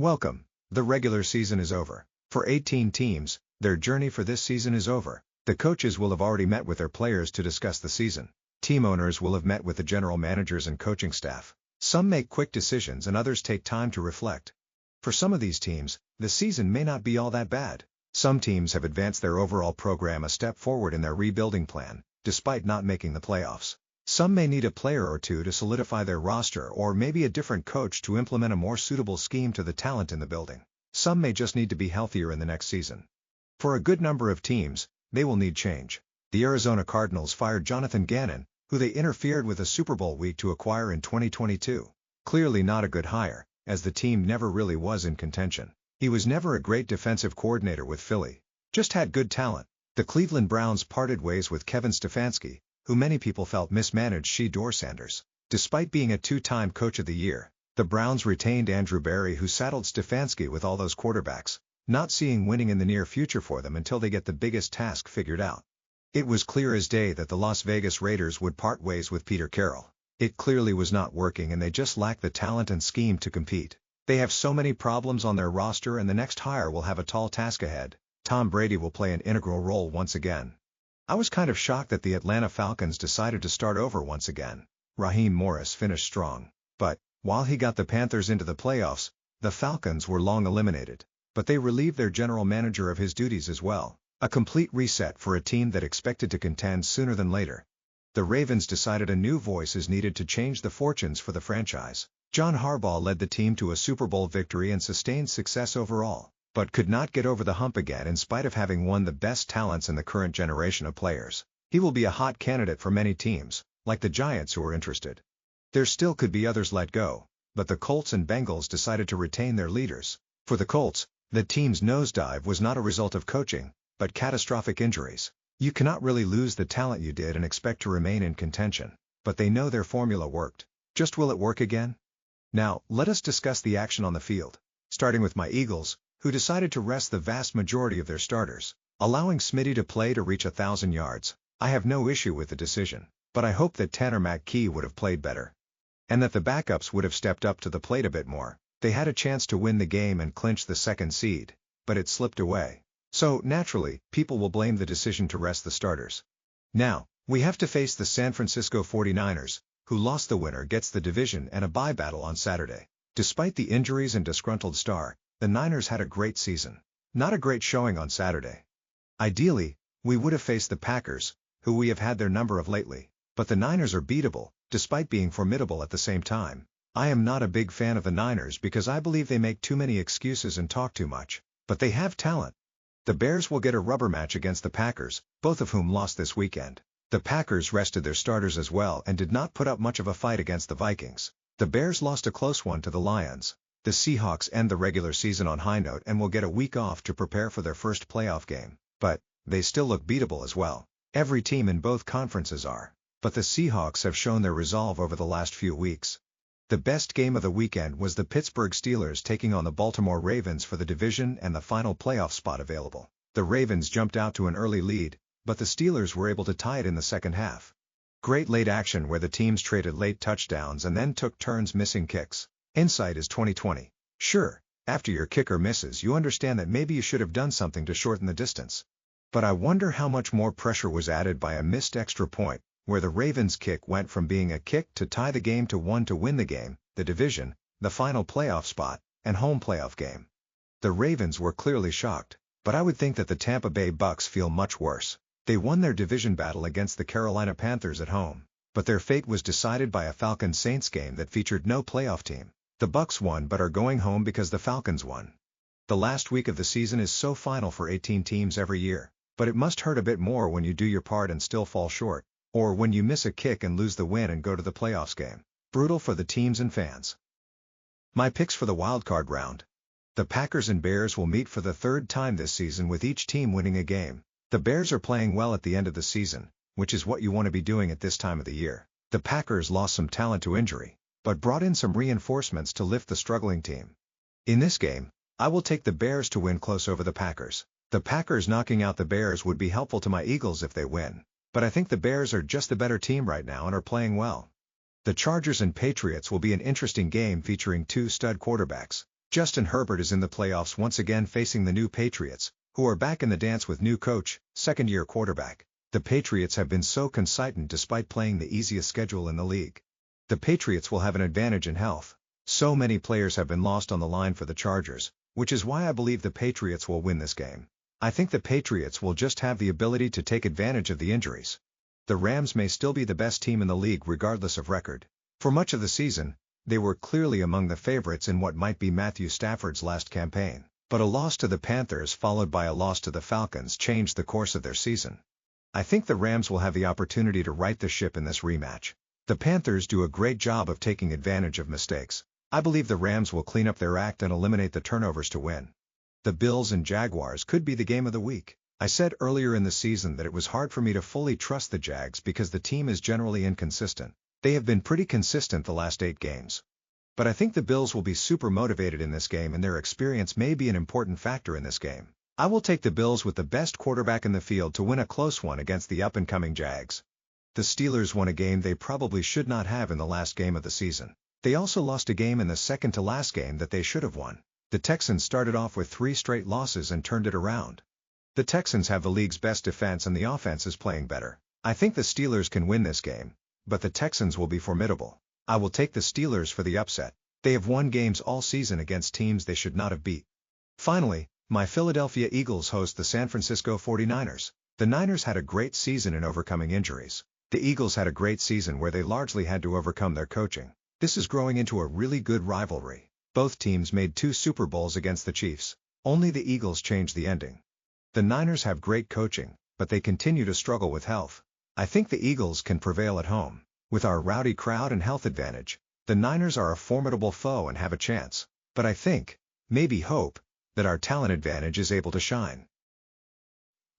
Welcome. The regular season is over. For 18 teams, their journey for this season is over. The coaches will have already met with their players to discuss the season. Team owners will have met with the general managers and coaching staff. Some make quick decisions and others take time to reflect. For some of these teams, the season may not be all that bad. Some teams have advanced their overall program a step forward in their rebuilding plan, despite not making the playoffs. Some may need a player or two to solidify their roster or maybe a different coach to implement a more suitable scheme to the talent in the building. Some may just need to be healthier in the next season. For a good number of teams, they will need change. The Arizona Cardinals fired Jonathan Gannon, who they interfered with a Super Bowl week to acquire in 2022. Clearly not a good hire, as the team never really was in contention. He was never a great defensive coordinator with Philly. Just had good talent. The Cleveland Browns parted ways with Kevin Stefanski, who many people felt mismanaged Shedeur Sanders. Despite being a two-time Coach of the Year, the Browns retained Andrew Berry, who saddled Stefanski with all those quarterbacks, not seeing winning in the near future for them until they get the biggest task figured out. It was clear as day that the Las Vegas Raiders would part ways with Peter Carroll. It clearly was not working and they just lacked the talent and scheme to compete. They have so many problems on their roster and the next hire will have a tall task ahead. Tom Brady will play an integral role once again. I was kind of shocked that the Atlanta Falcons decided to start over once again. Raheem Morris finished strong. But, while he got the Panthers into the playoffs, the Falcons were long eliminated. But they relieved their general manager of his duties as well. A complete reset for a team that expected to contend sooner than later. The Ravens decided a new voice is needed to change the fortunes for the franchise. John Harbaugh led the team to a Super Bowl victory and sustained success overall, but could not get over the hump again in spite of having won the best talents in the current generation of players. He will be a hot candidate for many teams, like the Giants, who are interested. There still could be others let go, but the Colts and Bengals decided to retain their leaders. For the Colts, the team's nosedive was not a result of coaching, but catastrophic injuries. You cannot really lose the talent you did and expect to remain in contention, but they know their formula worked. Just will it work again? Now, let us discuss the action on the field. Starting with my Eagles, who decided to rest the vast majority of their starters, allowing Smitty to play to reach 1,000 yards. I have no issue with the decision, but I hope that Tanner McKee would have played better. And that the backups would have stepped up to the plate a bit more. They had a chance to win the game and clinch the second seed, but it slipped away. So, naturally, people will blame the decision to rest the starters. Now, we have to face the San Francisco 49ers, who lost. The winner gets the division and a bye battle on Saturday. Despite the injuries and disgruntled star, the Niners had a great season. Not a great showing on Saturday. Ideally, we would have faced the Packers, who we have had their number of lately. But the Niners are beatable, despite being formidable at the same time. I am not a big fan of the Niners because I believe they make too many excuses and talk too much. But they have talent. The Bears will get a rubber match against the Packers, both of whom lost this weekend. The Packers rested their starters as well and did not put up much of a fight against the Vikings. The Bears lost a close one to the Lions. The Seahawks end the regular season on high note and will get a week off to prepare for their first playoff game. But, they still look beatable as well. Every team in both conferences are. But the Seahawks have shown their resolve over the last few weeks. The best game of the weekend was the Pittsburgh Steelers taking on the Baltimore Ravens for the division and the final playoff spot available. The Ravens jumped out to an early lead, but the Steelers were able to tie it in the second half. Great late action where the teams traded late touchdowns and then took turns missing kicks. Hindsight is 20/20. Sure, after your kicker misses you understand that maybe you should have done something to shorten the distance. But I wonder how much more pressure was added by a missed extra point, where the Ravens' kick went from being a kick to tie the game to one to win the game, the division, the final playoff spot, and home playoff game. The Ravens were clearly shocked, but I would think that the Tampa Bay Bucks feel much worse. They won their division battle against the Carolina Panthers at home, but their fate was decided by a Falcons-Saints game that featured no playoff team. The Bucks won but are going home because the Falcons won. The last week of the season is so final for 18 teams every year, but it must hurt a bit more when you do your part and still fall short, or when you miss a kick and lose the win and go to the playoffs game. Brutal for the teams and fans. My picks for the wildcard round. The Packers and Bears will meet for the third time this season with each team winning a game. The Bears are playing well at the end of the season, which is what you want to be doing at this time of the year. The Packers lost some talent to injury, but brought in some reinforcements to lift the struggling team. In this game, I will take the Bears to win close over the Packers. The Packers knocking out the Bears would be helpful to my Eagles if they win, but I think the Bears are just the better team right now and are playing well. The Chargers and Patriots will be an interesting game featuring two stud quarterbacks. Justin Herbert is in the playoffs once again facing the new Patriots, who are back in the dance with new coach, second-year quarterback. The Patriots have been so consistent despite playing the easiest schedule in the league. The Patriots will have an advantage in health. So many players have been lost on the line for the Chargers, which is why I believe the Patriots will win this game. I think the Patriots will just have the ability to take advantage of the injuries. The Rams may still be the best team in the league regardless of record. For much of the season, they were clearly among the favorites in what might be Matthew Stafford's last campaign. But a loss to the Panthers followed by a loss to the Falcons changed the course of their season. I think the Rams will have the opportunity to right the ship in this rematch. The Panthers do a great job of taking advantage of mistakes. I believe the Rams will clean up their act and eliminate the turnovers to win. The Bills and Jaguars could be the game of the week. I said earlier in the season that it was hard for me to fully trust the Jags because the team is generally inconsistent. They have been pretty consistent the last 8 games. But I think the Bills will be super motivated in this game and their experience may be an important factor in this game. I will take the Bills with the best quarterback in the field to win a close one against the up-and-coming Jags. The Steelers won a game they probably should not have in the last game of the season. They also lost a game in the second-to-last game that they should have won. The Texans started off with 3 straight losses and turned it around. The Texans have the league's best defense and the offense is playing better. I think the Steelers can win this game, but the Texans will be formidable. I will take the Steelers for the upset. They have won games all season against teams they should not have beat. Finally, my Philadelphia Eagles host the San Francisco 49ers. The Niners had a great season in overcoming injuries. The Eagles had a great season where they largely had to overcome their coaching. This is growing into a really good rivalry. Both teams made 2 Super Bowls against the Chiefs. Only the Eagles changed the ending. The Niners have great coaching, but they continue to struggle with health. I think the Eagles can prevail at home. With our rowdy crowd and health advantage, the Niners are a formidable foe and have a chance. But I think, maybe hope, that our talent advantage is able to shine.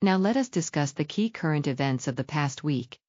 Now let us discuss the key current events of the past week.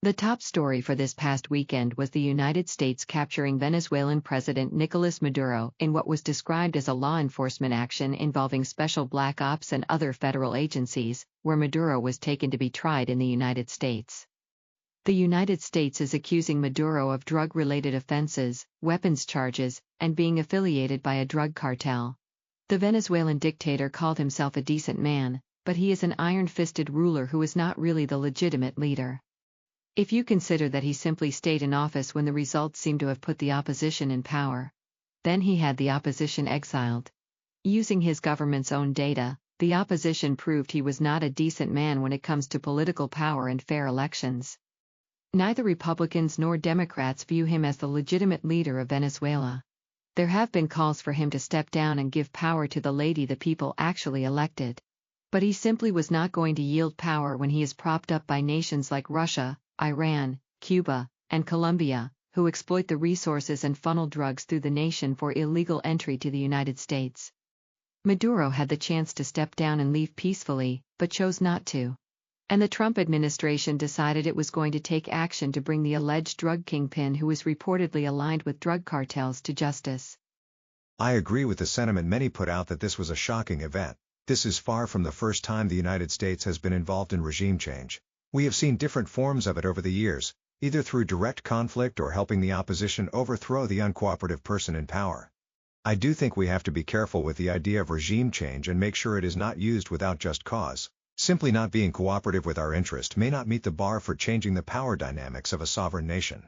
The top story for this past weekend was the United States capturing Venezuelan President Nicolas Maduro in what was described as a law enforcement action involving special black ops and other federal agencies, where Maduro was taken to be tried in the United States. The United States is accusing Maduro of drug-related offenses, weapons charges, and being affiliated by a drug cartel. The Venezuelan dictator called himself a decent man, but he is an iron-fisted ruler who is not really the legitimate leader. If you consider that he simply stayed in office when the results seem to have put the opposition in power, then he had the opposition exiled. Using his government's own data, the opposition proved he was not a decent man when it comes to political power and fair elections. Neither Republicans nor Democrats view him as the legitimate leader of Venezuela. There have been calls for him to step down and give power to the lady the people actually elected. But he simply was not going to yield power when he is propped up by nations like Russia, Iran, Cuba, and Colombia, who exploit the resources and funnel drugs through the nation for illegal entry to the United States. Maduro had the chance to step down and leave peacefully, but chose not to. And the Trump administration decided it was going to take action to bring the alleged drug kingpin who is reportedly aligned with drug cartels to justice. I agree with the sentiment many put out that this was a shocking event. This is far from the first time the United States has been involved in regime change. We have seen different forms of it over the years, either through direct conflict or helping the opposition overthrow the uncooperative person in power. I do think we have to be careful with the idea of regime change and make sure it is not used without just cause. Simply not being cooperative with our interest may not meet the bar for changing the power dynamics of a sovereign nation.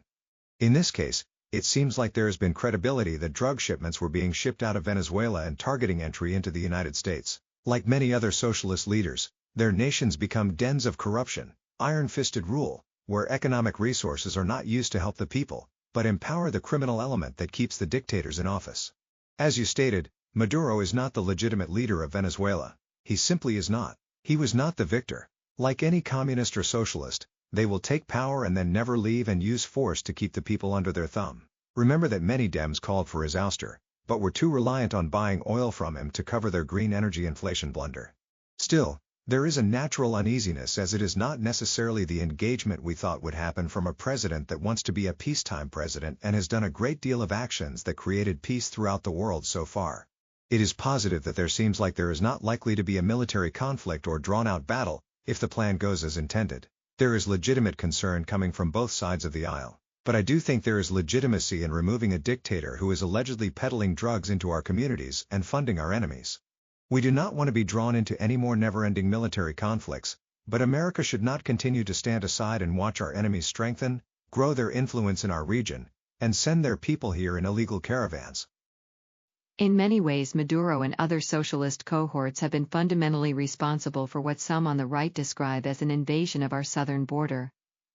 In this case, it seems like there has been credibility that drug shipments were being shipped out of Venezuela and targeting entry into the United States. Like many other socialist leaders, their nations become dens of corruption, iron-fisted rule, where economic resources are not used to help the people, but empower the criminal element that keeps the dictators in office. As you stated, Maduro is not the legitimate leader of Venezuela. He simply is not. He was not the victor. Like any communist or socialist, they will take power and then never leave and use force to keep the people under their thumb. Remember that many Dems called for his ouster, but were too reliant on buying oil from him to cover their green energy inflation blunder. Still, there is a natural uneasiness as it is not necessarily the engagement we thought would happen from a president that wants to be a peacetime president and has done a great deal of actions that created peace throughout the world so far. It is positive that there seems like there is not likely to be a military conflict or drawn-out battle, if the plan goes as intended. There is legitimate concern coming from both sides of the aisle. But I do think there is legitimacy in removing a dictator who is allegedly peddling drugs into our communities and funding our enemies. We do not want to be drawn into any more never-ending military conflicts, but America should not continue to stand aside and watch our enemies strengthen, grow their influence in our region, and send their people here in illegal caravans. In many ways, Maduro and other socialist cohorts have been fundamentally responsible for what some on the right describe as an invasion of our southern border.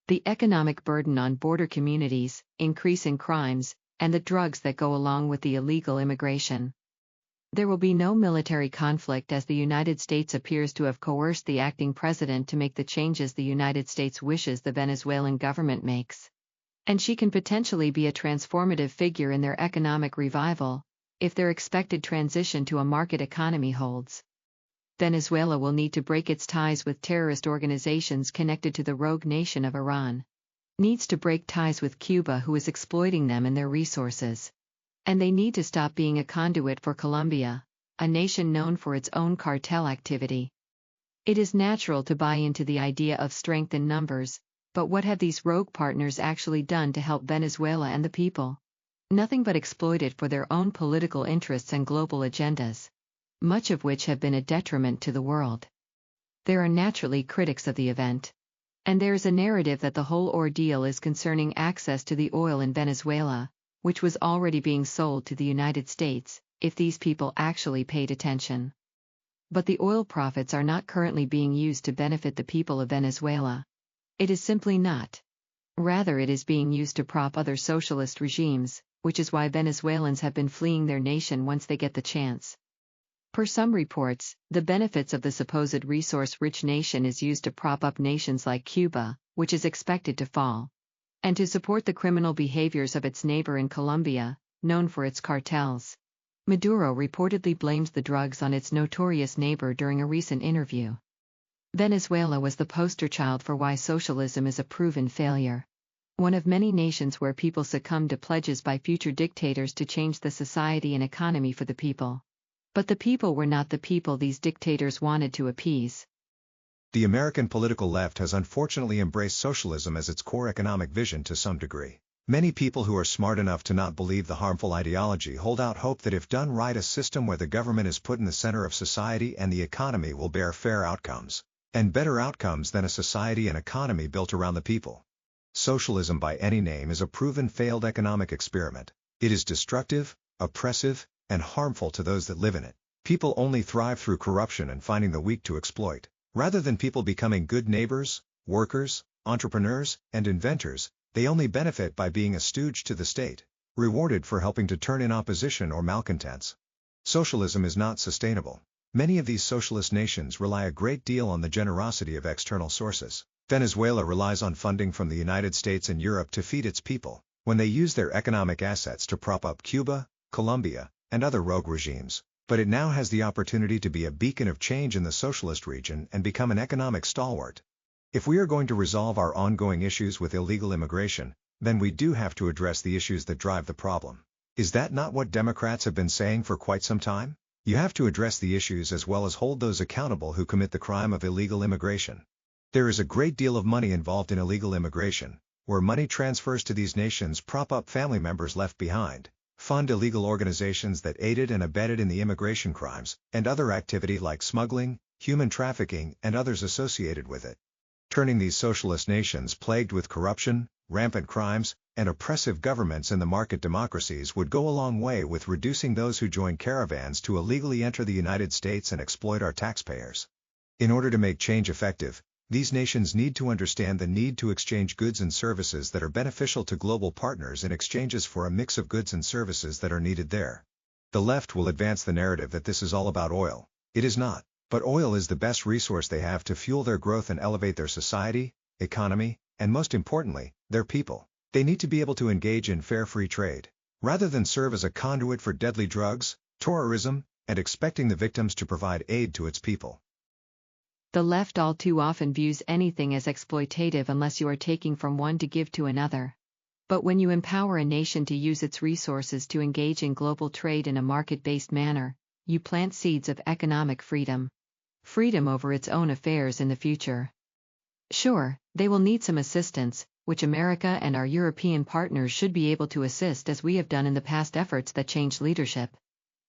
The economic burden on border communities, increase in crimes, and the drugs that go along with the illegal immigration. There will be no military conflict as the United States appears to have coerced the acting president to make the changes the United States wishes the Venezuelan government makes. And she can potentially be a transformative figure in their economic revival, if their expected transition to a market economy holds. Venezuela will need to break its ties with terrorist organizations connected to the rogue nation of Iran. Needs to break ties with Cuba, who is exploiting them and their resources. And they need to stop being a conduit for Colombia, a nation known for its own cartel activity. It is natural to buy into the idea of strength in numbers, but what have these rogue partners actually done to help Venezuela and the people? Nothing but exploit it for their own political interests and global agendas, much of which have been a detriment to the world. There are naturally critics of the event. And there is a narrative that the whole ordeal is concerning access to the oil in Venezuela, which was already being sold to the United States, if these people actually paid attention. But the oil profits are not currently being used to benefit the people of Venezuela. It is simply not. Rather, it is being used to prop other socialist regimes, which is why Venezuelans have been fleeing their nation once they get the chance. Per some reports, the benefits of the supposed resource-rich nation is used to prop up nations like Cuba, which is expected to fall, and to support the criminal behaviors of its neighbor in Colombia, known for its cartels. Maduro reportedly blamed the drugs on its notorious neighbor during a recent interview. Venezuela was the poster child for why socialism is a proven failure. One of many nations where people succumb to pledges by future dictators to change the society and economy for the people. But the people were not the people these dictators wanted to appease. The American political left has unfortunately embraced socialism as its core economic vision to some degree. Many people who are smart enough to not believe the harmful ideology hold out hope that if done right, a system where the government is put in the center of society and the economy will bear fair outcomes, and better outcomes than a society and economy built around the people. Socialism by any name is a proven failed economic experiment. It is destructive, oppressive, and harmful to those that live in it. People only thrive through corruption and finding the weak to exploit. Rather than people becoming good neighbors, workers, entrepreneurs, and inventors, they only benefit by being a stooge to the state, rewarded for helping to turn in opposition or malcontents. Socialism is not sustainable. Many of these socialist nations rely a great deal on the generosity of external sources. Venezuela relies on funding from the United States and Europe to feed its people, when they use their economic assets to prop up Cuba, Colombia, and other rogue regimes. But it now has the opportunity to be a beacon of change in the socialist region and become an economic stalwart. If we are going to resolve our ongoing issues with illegal immigration, then we do have to address the issues that drive the problem. Is that not what Democrats have been saying for quite some time? You have to address the issues as well as hold those accountable who commit the crime of illegal immigration. There is a great deal of money involved in illegal immigration, where money transfers to these nations prop up family members left behind, fund illegal organizations that aided and abetted in the immigration crimes, and other activity like smuggling, human trafficking, and others associated with it. Turning these socialist nations plagued with corruption, rampant crimes, and oppressive governments in the market democracies would go a long way with reducing those who join caravans to illegally enter the United States and exploit our taxpayers. In order to make change effective, these nations need to understand the need to exchange goods and services that are beneficial to global partners in exchanges for a mix of goods and services that are needed there. The left will advance the narrative that this is all about oil. It is not, but oil is the best resource they have to fuel their growth and elevate their society, economy, and most importantly, their people. They need to be able to engage in fair free trade, rather than serve as a conduit for deadly drugs, terrorism, and expecting the victims to provide aid to its people. The left all too often views anything as exploitative unless you are taking from one to give to another. But when you empower a nation to use its resources to engage in global trade in a market-based manner, you plant seeds of economic freedom. Freedom over its own affairs in the future. Sure, they will need some assistance, which America and our European partners should be able to assist as we have done in the past efforts that changed leadership.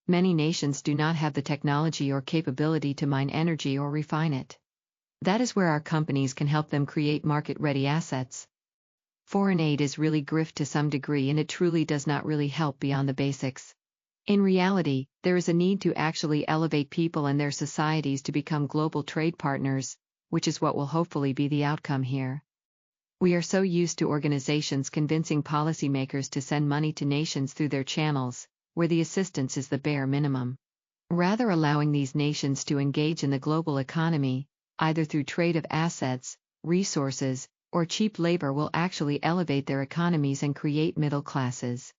Many nations do not have the technology or capability to mine energy or refine it. That is where our companies can help them create market-ready assets. Foreign aid is really grift to some degree, and it truly does not really help beyond the basics. In reality, there is a need to actually elevate people and their societies to become global trade partners, which is what will hopefully be the outcome here. We are so used to organizations convincing policymakers to send money to nations through their channels, where the assistance is the bare minimum. Rather, allowing these nations to engage in the global economy, either through trade of assets, resources, or cheap labor, will actually elevate their economies and create middle classes.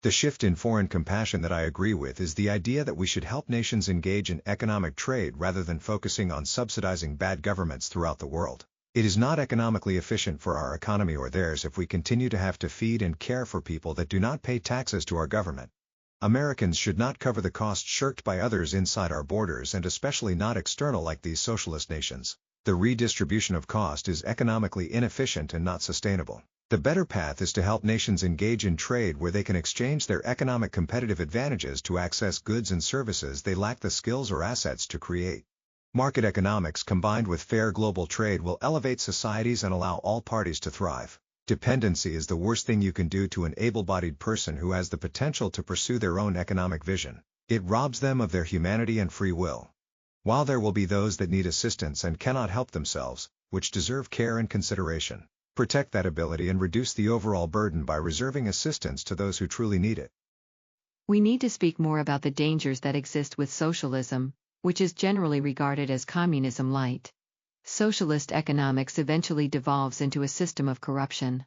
The shift in foreign compassion that I agree with is the idea that we should help nations engage in economic trade rather than focusing on subsidizing bad governments throughout the world. It is not economically efficient for our economy or theirs if we continue to have to feed and care for people that do not pay taxes to our government. Americans should not cover the costs shirked by others inside our borders, and especially not external like these socialist nations. The redistribution of cost is economically inefficient and not sustainable. The better path is to help nations engage in trade where they can exchange their economic competitive advantages to access goods and services they lack the skills or assets to create. Market economics combined with fair global trade will elevate societies and allow all parties to thrive. Dependency is the worst thing you can do to an able-bodied person who has the potential to pursue their own economic vision. It robs them of their humanity and free will. While there will be those that need assistance and cannot help themselves, which deserve care and consideration, protect that ability and reduce the overall burden by reserving assistance to those who truly need it. We need to speak more about the dangers that exist with socialism, which is generally regarded as communism light. Socialist economics eventually devolves into a system of corruption.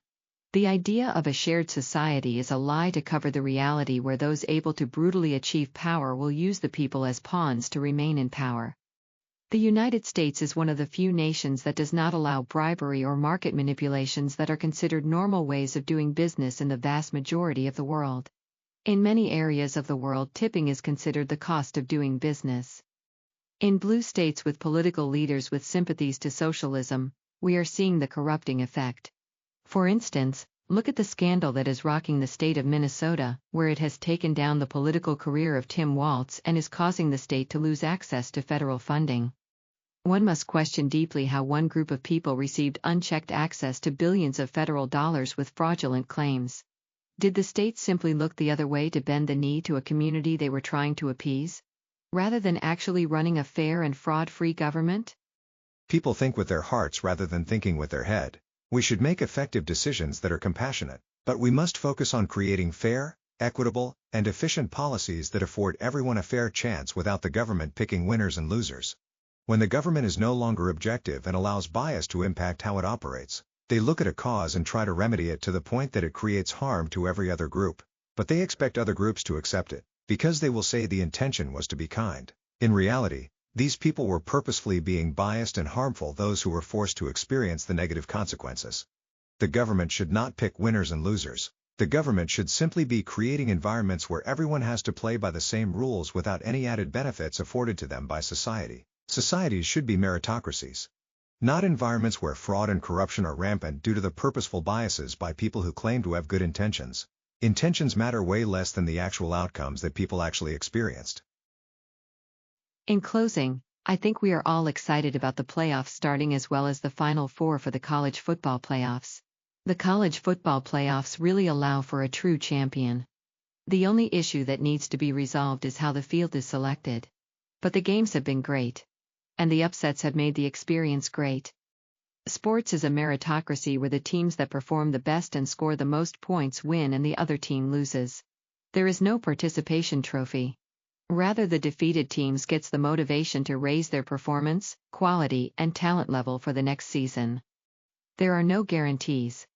The idea of a shared society is a lie to cover the reality where those able to brutally achieve power will use the people as pawns to remain in power. The United States is one of the few nations that does not allow bribery or market manipulations that are considered normal ways of doing business in the vast majority of the world. In many areas of the world, tipping is considered the cost of doing business. In blue states with political leaders with sympathies to socialism, we are seeing the corrupting effect. For instance, look at the scandal that is rocking the state of Minnesota, where it has taken down the political career of Tim Walz and is causing the state to lose access to federal funding. One must question deeply how one group of people received unchecked access to billions of federal dollars with fraudulent claims. Did the state simply look the other way to bend the knee to a community they were trying to appease, rather than actually running a fair and fraud-free government? People think with their hearts rather than thinking with their head. We should make effective decisions that are compassionate, but we must focus on creating fair, equitable, and efficient policies that afford everyone a fair chance without the government picking winners and losers. When the government is no longer objective and allows bias to impact how it operates, they look at a cause and try to remedy it to the point that it creates harm to every other group, but they expect other groups to accept it, because they will say the intention was to be kind. In reality, these people were purposefully being biased and harmful those who were forced to experience the negative consequences. The government should not pick winners and losers. The government should simply be creating environments where everyone has to play by the same rules without any added benefits afforded to them by society. Societies should be meritocracies, not environments where fraud and corruption are rampant due to the purposeful biases by people who claim to have good intentions. Intentions matter way less than the actual outcomes that people actually experienced. In closing, I think we are all excited about the playoffs starting as well as the Final Four for the college football playoffs. The college football playoffs really allow for a true champion. The only issue that needs to be resolved is how the field is selected. But the games have been great. And the upsets have made the experience great. Sports is a meritocracy where the teams that perform the best and score the most points win and the other team loses. There is no participation trophy. Rather, the defeated teams gets the motivation to raise their performance, quality, and talent level for the next season. There are no guarantees.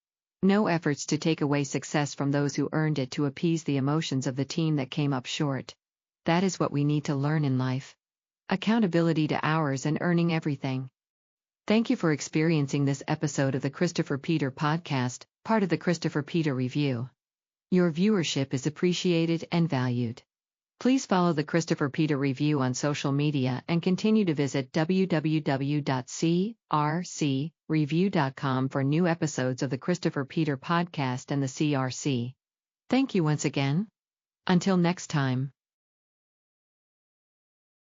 No efforts to take away success from those who earned it to appease the emotions of the team that came up short. That is what we need to learn in life. Accountability to hours and earning everything. Thank you for experiencing this episode of the Christopher Peter Podcast, part of the Christopher Peter Review. Your viewership is appreciated and valued. Please follow the Christopher Peter Review on social media and continue to visit www.crcreview.com for new episodes of the Christopher Peter Podcast and the CRC. Thank you once again. Until next time.